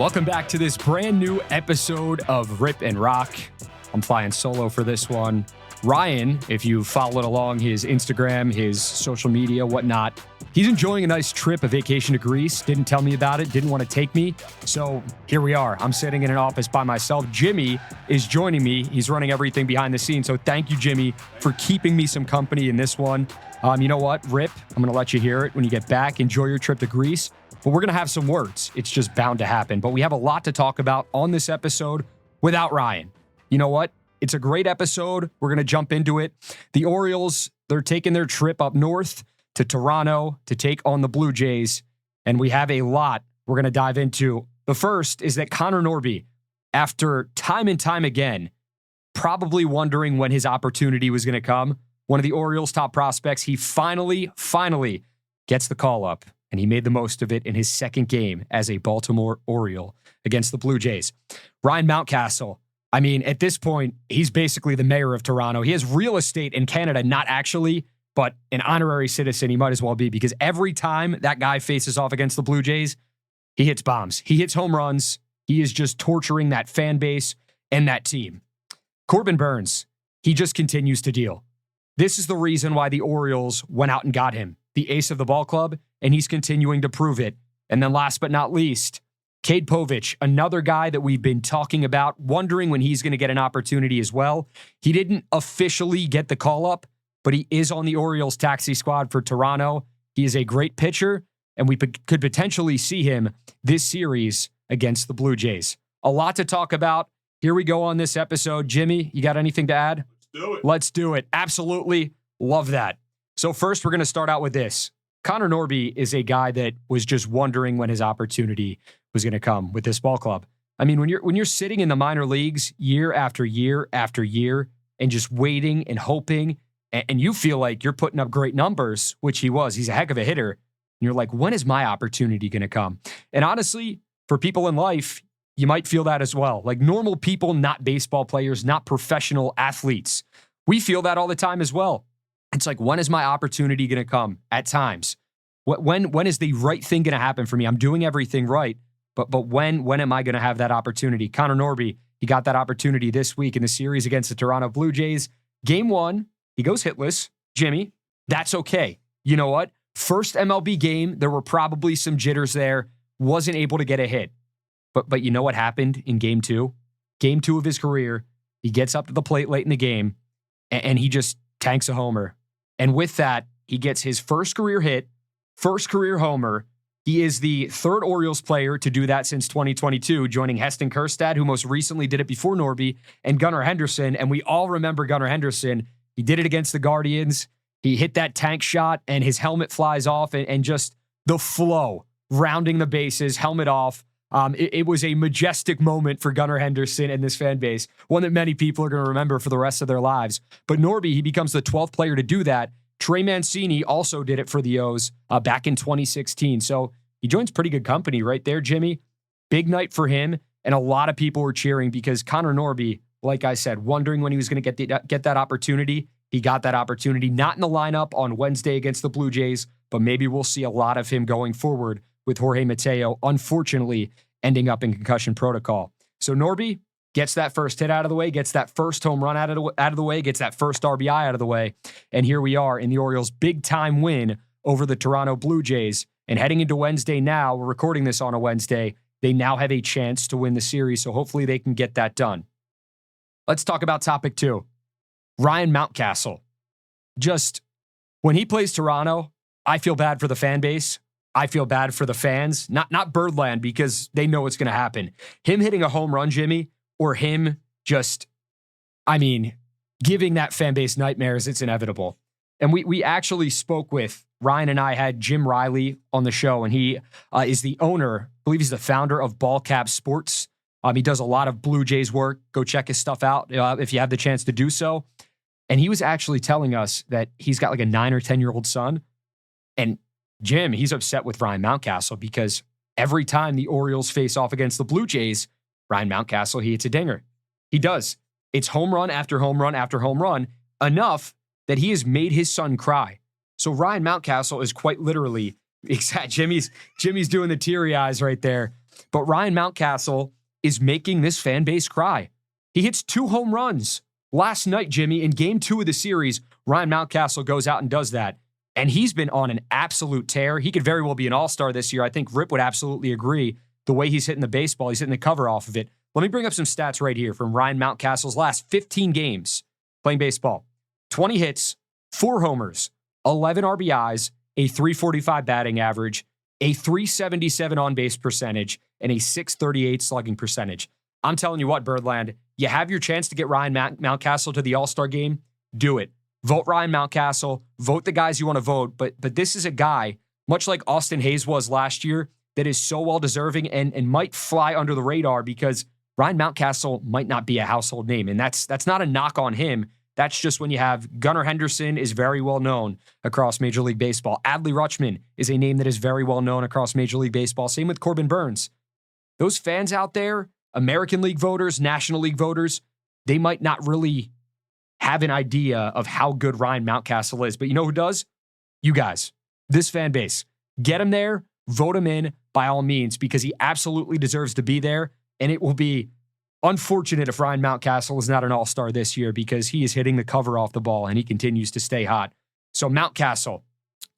Welcome back to this brand new episode of Rip Roc. I'm flying solo for this one. Ryan, if you followed along his Instagram, his social media, whatnot, he's enjoying a nice trip, a vacation to Greece. Didn't tell me about it, didn't want to take me. So here we are. I'm sitting in an office by myself. Jimmy is joining me. He's running everything behind the scenes. So thank you, Jimmy, for keeping me some company in this one. You know what, Rip? I'm going to let you hear it when you get back. Enjoy your trip to Greece. But we're going to have some words. It's just bound to happen. But we have a lot to talk about on this episode without Ryan. You know what? It's a great episode. We're going to jump into it. The Orioles, they're taking their trip up north to Toronto to take on the Blue Jays. And we have a lot we're going to dive into. The first is that Connor Norby, after time and time again, probably wondering when his opportunity was going to come, one of the Orioles' top prospects, he finally gets the call up. And he made the most of it in his second game as a Baltimore Oriole against the Blue Jays. Ryan Mountcastle, I mean, at this point, he's basically the mayor of Toronto. He has real estate in Canada, not actually, but an honorary citizen he might as well be, because every time that guy faces off against the Blue Jays, he hits bombs. He hits home runs. He is just torturing that fan base and that team. Corbin Burnes, he just continues to deal. This is the reason why the Orioles went out and got him, the ace of the ball club, and he's continuing to prove it. And then last but not least, Cade Povich, another guy that we've been talking about, wondering when he's going to get an opportunity as well. He didn't officially get the call up, but he is on the Orioles taxi squad for Toronto. He is a great pitcher, and we could potentially see him this series against the Blue Jays. A lot to talk about. Here we go on this episode. Jimmy, you got anything to add? Let's do it. Absolutely love that. So first, we're going to start out with this. Connor Norby is a guy that was just wondering when his opportunity was going to come with this ball club. I mean, when you're sitting in the minor leagues year after year after year and just waiting and hoping, and you feel like you're putting up great numbers, which he was. He's a heck of a hitter. And you're like, when is my opportunity going to come? And honestly, for people in life, you might feel that as well. Like normal people, not baseball players, not professional athletes. We feel that all the time as well. It's like, when is my opportunity going to come? At times, when is the right thing going to happen for me? I'm doing everything right, but when am I going to have that opportunity? Connor Norby, he got that opportunity this week in the series against the Toronto Blue Jays. Game 1, he goes hitless. Jimmy, that's okay. You know what? First MLB game, there were probably some jitters there. Wasn't able to get a hit, but you know what happened in Game 2? Game 2 of his career, he gets up to the plate late in the game, and he just tanks a homer. And with that, he gets his first career hit, first career homer. He is the third Orioles player to do that since 2022, joining Heston Kjerstad, who most recently did it before Norby, and Gunnar Henderson. And we all remember Gunnar Henderson. He did it against the Guardians. He hit that tank shot, and his helmet flies off, and just the flow, rounding the bases, helmet off. It was a majestic moment for Gunnar Henderson and this fan base, one that many people are going to remember for the rest of their lives. But Norby, he becomes the 12th player to do that. Trey Mancini also did it for the O's back in 2016. So he joins pretty good company right there, Jimmy. Big night for him, and a lot of people were cheering because Connor Norby, like I said, wondering when he was going to get that opportunity. He got that opportunity, not in the lineup on Wednesday against the Blue Jays, but maybe we'll see a lot of him going forward with Jorge Mateo, unfortunately, ending up in concussion protocol. So Norby gets that first hit out of the way, gets that first home run out of the way, gets that first RBI out of the way. And here we are in the Orioles' big-time win over the Toronto Blue Jays. And heading into Wednesday now, we're recording this on a Wednesday, they now have a chance to win the series, so hopefully they can get that done. Let's talk about topic 2. Ryan Mountcastle. Just, when he plays Toronto, I feel bad for the fan base. I feel bad for the fans, not Birdland, because they know what's going to happen. Him hitting a home run, Jimmy, or him just, giving that fan base nightmares, it's inevitable. And we actually spoke with, Ryan and I had Jim Riley on the show, and he is the owner, I believe he's the founder of Ball Cap Sports. He does a lot of Blue Jays work. Go check his stuff out if you have the chance to do so. And he was actually telling us that he's got like a 9 or 10-year-old son. And Jim, he's upset with Ryan Mountcastle because every time the Orioles face off against the Blue Jays, Ryan Mountcastle, he hits a dinger. He does. It's home run after home run after home run, enough that he has made his son cry. So Ryan Mountcastle is quite literally, Jimmy's doing the teary eyes right there. but Ryan Mountcastle is making this fan base cry. He hits 2 home runs last night, Jimmy. In game 2 of the series, Ryan Mountcastle goes out and does that. And he's been on an absolute tear. He could very well be an all-star this year. I think Rip would absolutely agree. The way he's hitting the baseball, he's hitting the cover off of it. Let me bring up some stats right here from Ryan Mountcastle's last 15 games playing baseball. 20 hits, 4 homers, 11 RBIs, a 345 batting average, a 377 on-base percentage, and a 638 slugging percentage. I'm telling you what, Birdland, you have your chance to get Ryan Mountcastle to the All-Star game. Do it. Vote Ryan Mountcastle. Vote the guys you want to vote. But this is a guy, much like Austin Hayes was last year, that is so well-deserving and might fly under the radar because Ryan Mountcastle might not be a household name. And that's not a knock on him. That's just when you have Gunnar Henderson is very well known across Major League Baseball. Adley Rutschman is a name that is very well known across Major League Baseball. Same with Corbin Burnes. Those fans out there, American League voters, National League voters, they might not really have an idea of how good Ryan Mountcastle is. But you know who does? You guys, this fan base. Get him there, vote him in by all means because he absolutely deserves to be there. And it will be unfortunate if Ryan Mountcastle is not an all-star this year because he is hitting the cover off the ball and he continues to stay hot. So Mountcastle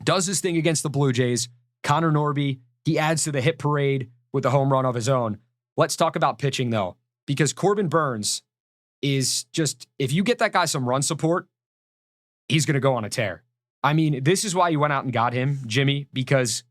does his thing against the Blue Jays. Connor Norby, he adds to the hit parade with a home run of his own. Let's talk about pitching, though, because Corbin Burnes is just, if you get that guy some run support, he's going to go on a tear. I mean, this is why you went out and got him, Jimmy, because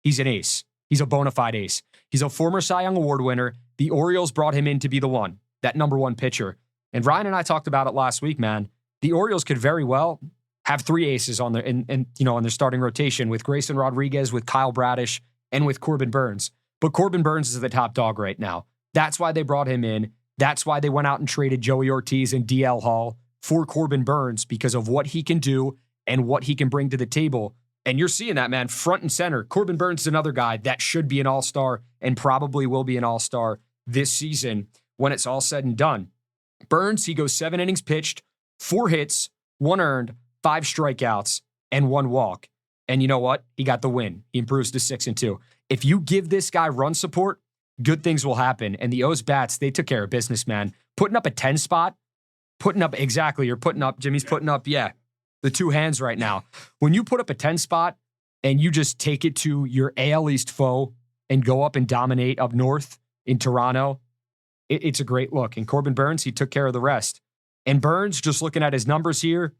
he's an ace. He's a bona fide ace. He's a former Cy Young Award winner. The Orioles brought him in to be the one, that number one pitcher. And Ryan and I talked about it last week, man. The Orioles could very well have 3 aces on their in their starting rotation with Grayson Rodriguez, with Kyle Bradish, and with Corbin Burnes. But Corbin Burnes is the top dog right now. That's why they brought him in. That's why they went out and traded Joey Ortiz and DL Hall for Corbin Burnes because of what he can do and what he can bring to the table. And you're seeing that, man, front and center. Corbin Burnes is another guy that should be an all-star and probably will be an all-star this season when it's all said and done. Burnes, he goes 7 innings pitched, 4 hits, 1 earned, 5 strikeouts, and 1 walk. And you know what? He got the win. He improves to 6-2. If you give this guy run support, good things will happen. And the O's bats, they took care of business, man. Putting up a 10 spot, Jimmy's putting up, the 2 hands right now. When you put up a 10 spot and you just take it to your AL East foe and go up and dominate up north in Toronto, it's a great look. And Corbin Burnes, he took care of the rest. And Burnes, just looking at his numbers here,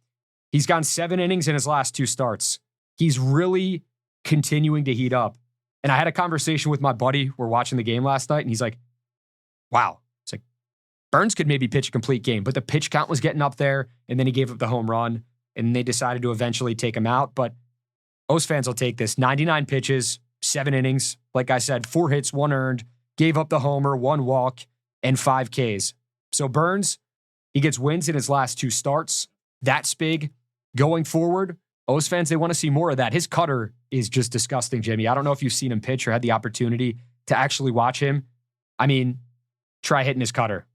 he's gone 7 innings in his last 2 starts. He's really continuing to heat up. And I had a conversation with my buddy. We're watching the game last night, and he's like, wow. It's like, Burnes could maybe pitch a complete game, but the pitch count was getting up there, and then he gave up the home run, and they decided to eventually take him out. But O's fans will take this. 99 pitches, 7 innings. Like I said, 4 hits, 1 earned, gave up the homer, 1 walk, and 5 Ks. So Burnes, he gets wins in his last 2 starts. That's big. Going forward, O's fans, they want to see more of that. His cutter is just disgusting, Jimmy. I don't know if you've seen him pitch or had the opportunity to actually watch him. I mean, try hitting his cutter.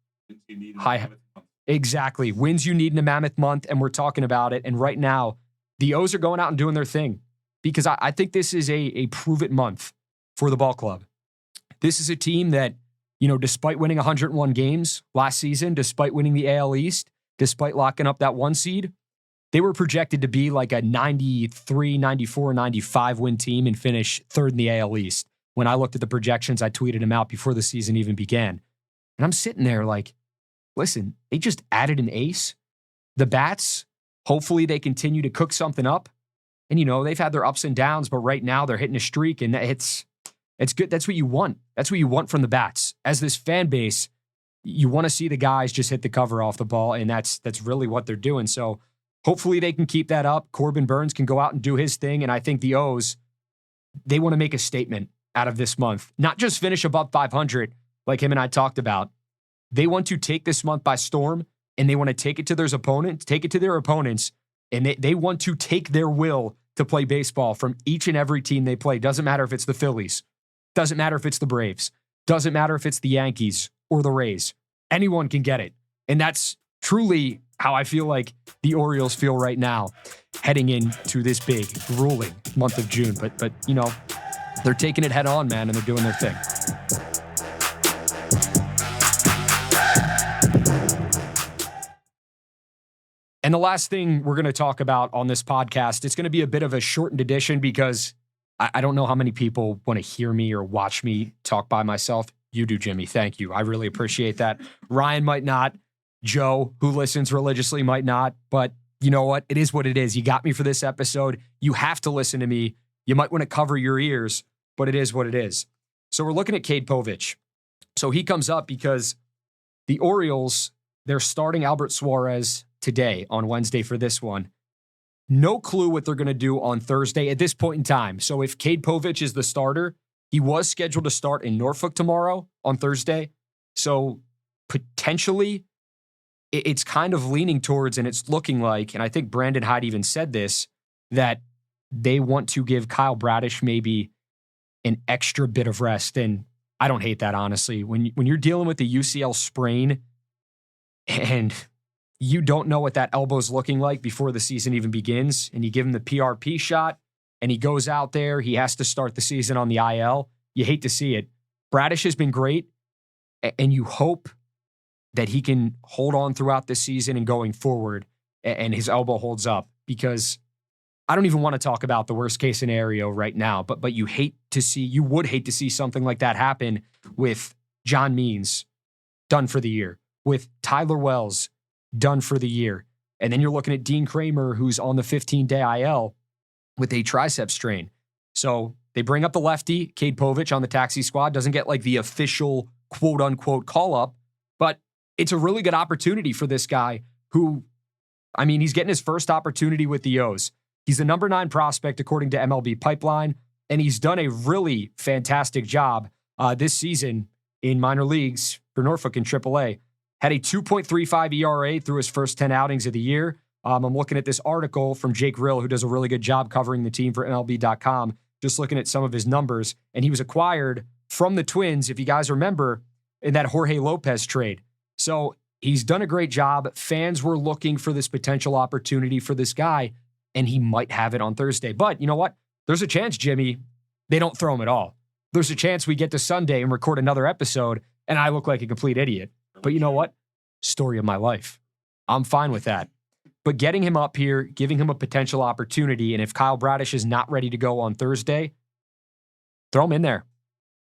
Exactly. Wins you need in a mammoth month, and we're talking about it. And right now, the O's are going out and doing their thing because I think this is a prove-it month for the ball club. This is a team that, despite winning 101 games last season, despite winning the AL East, despite locking up that 1 seed, they were projected to be like a 93, 94, 95 win team and finish 3rd in the AL East. When I looked at the projections, I tweeted them out before the season even began. And I'm sitting there like, listen, they just added an ace. The bats, hopefully they continue to cook something up. And, they've had their ups and downs, but right now they're hitting a streak, and it's good. That's what you want. That's what you want from the bats. As this fan base, you want to see the guys just hit the cover off the ball, and that's really what they're doing. So hopefully they can keep that up. Corbin Burnes can go out and do his thing, and I think the O's, they want to make a statement out of this month. Not just finish above 500 like him and I talked about. They want to take this month by storm, and they want to take it to their opponents, and they want to take their will to play baseball from each and every team they play. Doesn't matter if it's the Phillies. Doesn't matter if it's the Braves. Doesn't matter if it's the Yankees or the Rays. Anyone can get it. And that's truly how I feel like the Orioles feel right now heading into this big, grueling month of June. But they're taking it head on, man, and they're doing their thing. And the last thing we're going to talk about on this podcast, it's going to be a bit of a shortened edition because I don't know how many people want to hear me or watch me talk by myself. You do, Jimmy. Thank you. I really appreciate that. Ryan might not. Joe, who listens religiously, might not. But you know what? It is what it is. You got me for this episode. You have to listen to me. You might want to cover your ears, but it is what it is. So we're looking at Cade Povich. So he comes up because the Orioles, they're starting Albert Suarez today on Wednesday for this one. No clue what they're going to do on Thursday at this point in time. So if Cade Povich is the starter, he was scheduled to start in Norfolk tomorrow on Thursday. So potentially it's kind of leaning towards, and it's looking like, and I think Brandon Hyde even said this, that they want to give Kyle Bradish maybe an extra bit of rest. And I don't hate that, honestly. When you're dealing with the UCL sprain and you don't know what that elbow's looking like before the season even begins, and you give him the PRP shot, and he goes out there, he has to start the season on the IL. You hate to see it. Bradish has been great, and you hope that he can hold on throughout the season and going forward, and his elbow holds up, because I don't even want to talk about the worst case scenario right now, but you would hate to see something like that happen with John Means done for the year, with Tyler Wells done for the year. And then you're looking at Dean Kramer, who's on the 15-day IL with a tricep strain. So they bring up the lefty, Cade Povich, on the taxi squad. Doesn't get like the official quote-unquote call-up, but it's a really good opportunity for this guy who, I mean, he's getting his first opportunity with the O's. He's the number 9 prospect according to MLB Pipeline, and he's done a really fantastic job this season in minor leagues for Norfolk and AAA. Had a 2.35 ERA through his first 10 outings of the year. I'm looking at this article from Jake Rill, who does a really good job covering the team for MLB.com, just looking at some of his numbers. And he was acquired from the Twins, if you guys remember, in that Jorge Lopez trade. So he's done a great job. Fans were looking for this potential opportunity for this guy, and he might have it on Thursday. But you know what? There's a chance, Jimmy, they don't throw him at all. There's a chance we get to Sunday and record another episode, and I look like a complete idiot. But you know what? Story of my life. I'm fine with that. But getting him up here, giving him a potential opportunity, and if Kyle Bradish is not ready to go on Thursday, throw him in there.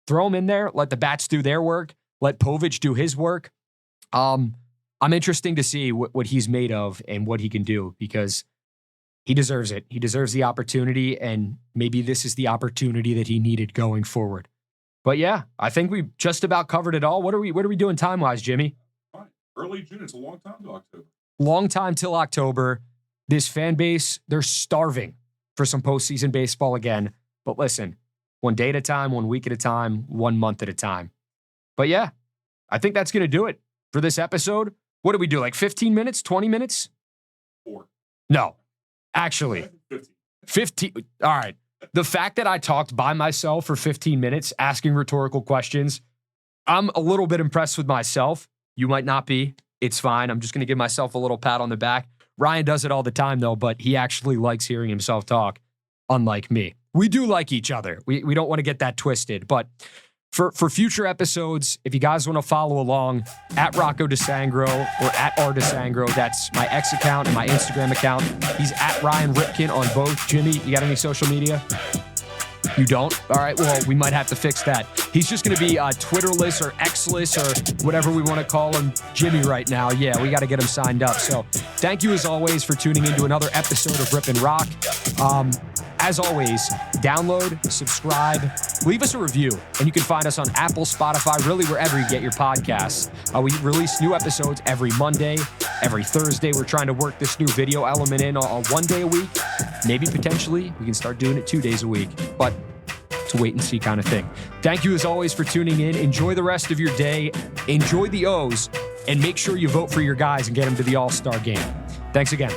Throw him in there. Let the bats do their work. Let Povich do his work. I'm interested to see what he's made of and what he can do, because he deserves it. He deserves the opportunity, and maybe this is the opportunity that he needed going forward. But yeah, I think we've just about covered it all. What are we doing time-wise, Jimmy? Fine. Early June. It's a long time till October. Long time till October. This fan base, they're starving for some postseason baseball again. But listen, one day at a time, 1 week at a time, 1 month at a time. But yeah, I think that's going to do it for this episode. What do we do, like 15 minutes, 20 minutes? 4. No, actually. 15. All right. The fact that I talked by myself for 15 minutes asking rhetorical questions, I'm a little bit impressed with myself. You might not be. It's fine. I'm just going to give myself a little pat on the back. Ryan does it all the time, though, but he actually likes hearing himself talk, unlike me. We do like each other. We don't want to get that twisted. But for future episodes, if you guys want to follow along, at Rocco DeSangro or at R DeSangro, that's my X account and my Instagram account. He's at Ryan Ripken on both. Jimmy, you got any social media? You don't? All right, well, we might have to fix that. He's just going to be Twitterless or Xless or whatever we want to call him, Jimmy, right now. Yeah, we got to get him signed up. So thank you, as always, for tuning into another episode of Rip and Roc. As always, download, subscribe, leave us a review, and you can find us on Apple, Spotify, really wherever you get your podcasts. We release new episodes every Monday, every Thursday. We're trying to work this new video element in on 1 day a week. Maybe potentially we can start doing it 2 days a week, but it's a wait and see kind of thing. Thank you, as always, for tuning in. Enjoy the rest of your day. Enjoy the O's, and make sure you vote for your guys and get them to the All-Star game. Thanks again.